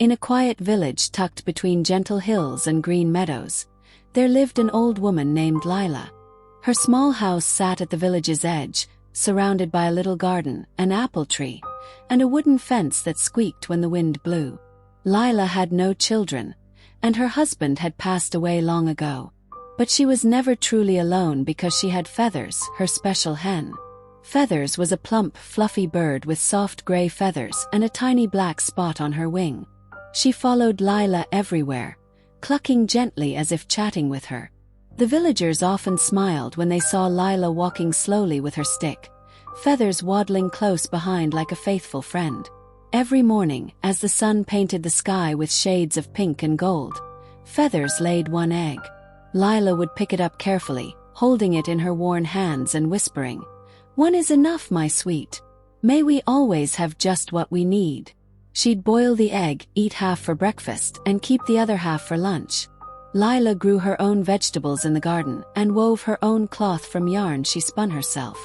In a quiet village tucked between gentle hills and green meadows, there lived an old woman named Lila. Her small house sat at the village's edge, surrounded by a little garden, an apple tree, and a wooden fence that squeaked when the wind blew. Lila had no children, and her husband had passed away long ago. But she was never truly alone because she had Feathers, her special hen. Feathers was a plump, fluffy bird with soft gray feathers and a tiny black spot on her wing. She followed Lila everywhere, clucking gently as if chatting with her. The villagers often smiled when they saw Lila walking slowly with her stick, Feathers waddling close behind like a faithful friend. Every morning, as the sun painted the sky with shades of pink and gold, Feathers laid one egg. Lila would pick it up carefully, holding it in her worn hands and whispering, "One is enough, my sweet. May we always have just what we need." She'd boil the egg, eat half for breakfast, and keep the other half for lunch. Lila grew her own vegetables in the garden and wove her own cloth from yarn she spun herself.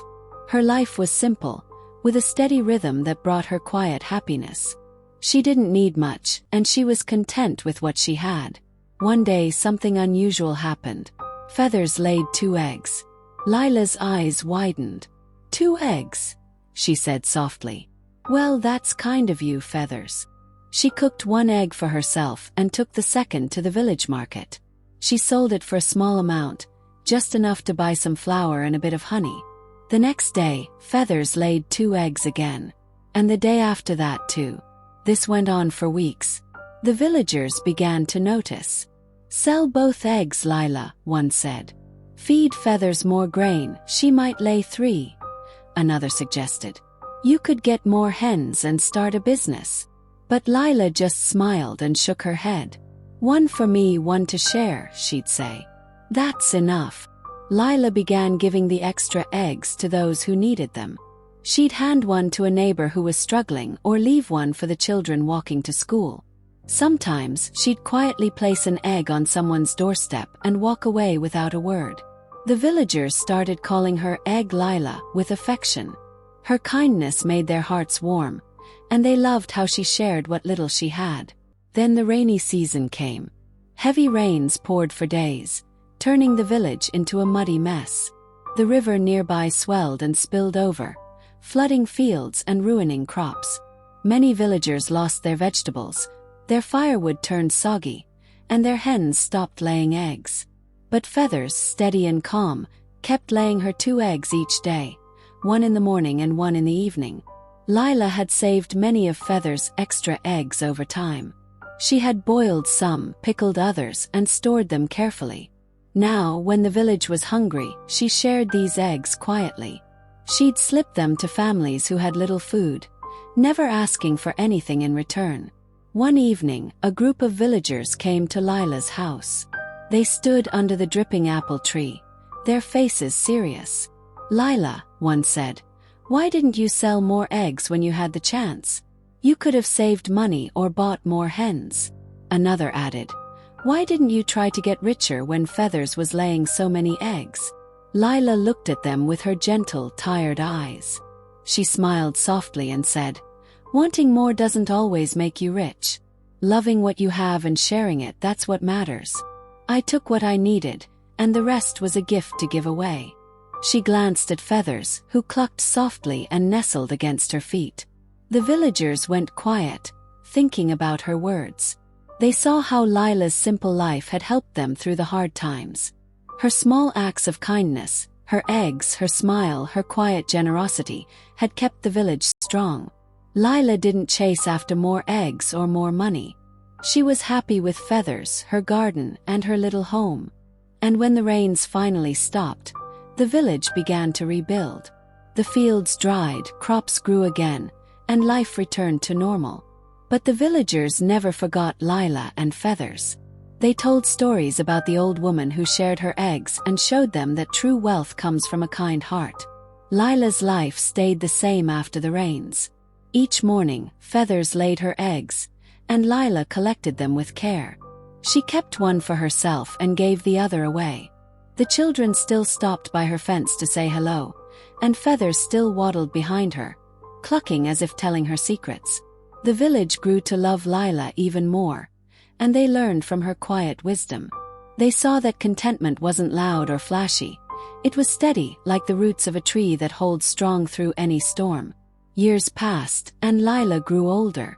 Her life was simple, with a steady rhythm that brought her quiet happiness. She didn't need much, and she was content with what she had. One day something unusual happened. Feathers laid 2 eggs. Lila's eyes widened. "2 eggs?" she said softly. "Well, that's kind of you, Feathers." She cooked 1 egg for herself and took the second to the village market. She sold it for a small amount, just enough to buy some flour and a bit of honey. The next day, Feathers laid 2 eggs again. And the day after that too. This went on for weeks. The villagers began to notice. "Sell both eggs, Lila," one said. "Feed Feathers more grain, she might lay 3. Another suggested. "You could get more hens and start a business." But Lila just smiled and shook her head. "1 for me, 1 to share," she'd say. "That's enough." Lila began giving the extra eggs to those who needed them. She'd hand 1 to a neighbor who was struggling or leave 1 for the children walking to school. Sometimes she'd quietly place an egg on someone's doorstep and walk away without a word. The villagers started calling her Egg Lila with affection. Her kindness made their hearts warm, and they loved how she shared what little she had. Then the rainy season came. Heavy rains poured for days, turning the village into a muddy mess. The river nearby swelled and spilled over, flooding fields and ruining crops. Many villagers lost their vegetables, their firewood turned soggy, and their hens stopped laying eggs. But Feathers, steady and calm, kept laying her 2 eggs each day, 1 in the morning and 1 in the evening. Lila had saved many of Feathers' extra eggs over time. She had boiled some, pickled others, and stored them carefully. Now, when the village was hungry, she shared these eggs quietly. She'd slip them to families who had little food, never asking for anything in return. One evening, a group of villagers came to Lila's house. They stood under the dripping apple tree, their faces serious. "Lila," one said, "why didn't you sell more eggs when you had the chance? You could have saved money or bought more hens." Another added, "Why didn't you try to get richer when Feathers was laying so many eggs?" Lila looked at them with her gentle, tired eyes. She smiled softly and said, "Wanting more doesn't always make you rich. Loving what you have and sharing it, that's what matters. I took what I needed, and the rest was a gift to give away." She glanced at Feathers, who clucked softly and nestled against her feet. The villagers went quiet, thinking about her words. They saw how Lila's simple life had helped them through the hard times. Her small acts of kindness, her eggs, her smile, her quiet generosity, had kept the village strong. Lila didn't chase after more eggs or more money. She was happy with Feathers, her garden, and her little home. And when the rains finally stopped, the village began to rebuild. The fields dried, crops grew again, and life returned to normal. But the villagers never forgot Lila and Feathers. They told stories about the old woman who shared her eggs and showed them that true wealth comes from a kind heart. Lila's life stayed the same after the rains. Each morning, Feathers laid her eggs, and Lila collected them with care. She kept one for herself and gave the other away. The children still stopped by her fence to say hello, and Feathers still waddled behind her, clucking as if telling her secrets. The village grew to love Lila even more, and they learned from her quiet wisdom. They saw that contentment wasn't loud or flashy. It was steady, like the roots of a tree that holds strong through any storm. Years passed, and Lila grew older.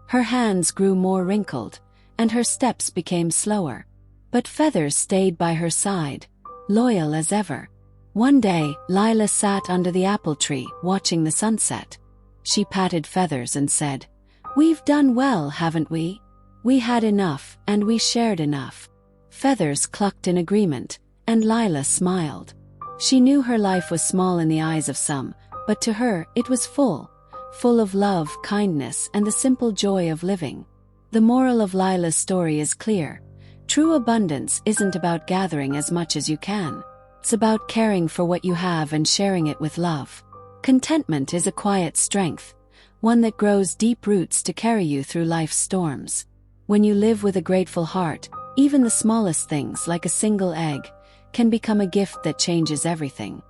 Her hands grew more wrinkled, and her steps became slower. But Feathers stayed by her side, loyal as ever. One day, Lila sat under the apple tree, watching the sunset. She patted Feathers and said, "We've done well, haven't we? We had enough, and we shared enough." Feathers clucked in agreement, and Lila smiled. She knew her life was small in the eyes of some, but to her it was full of love, kindness, and the simple joy of living. The moral of Lila's story is clear. True abundance isn't about gathering as much as you can. It's about caring for what you have and sharing it with love. Contentment is a quiet strength, one that grows deep roots to carry you through life's storms. When you live with a grateful heart, even the smallest things, like a single egg, can become a gift that changes everything.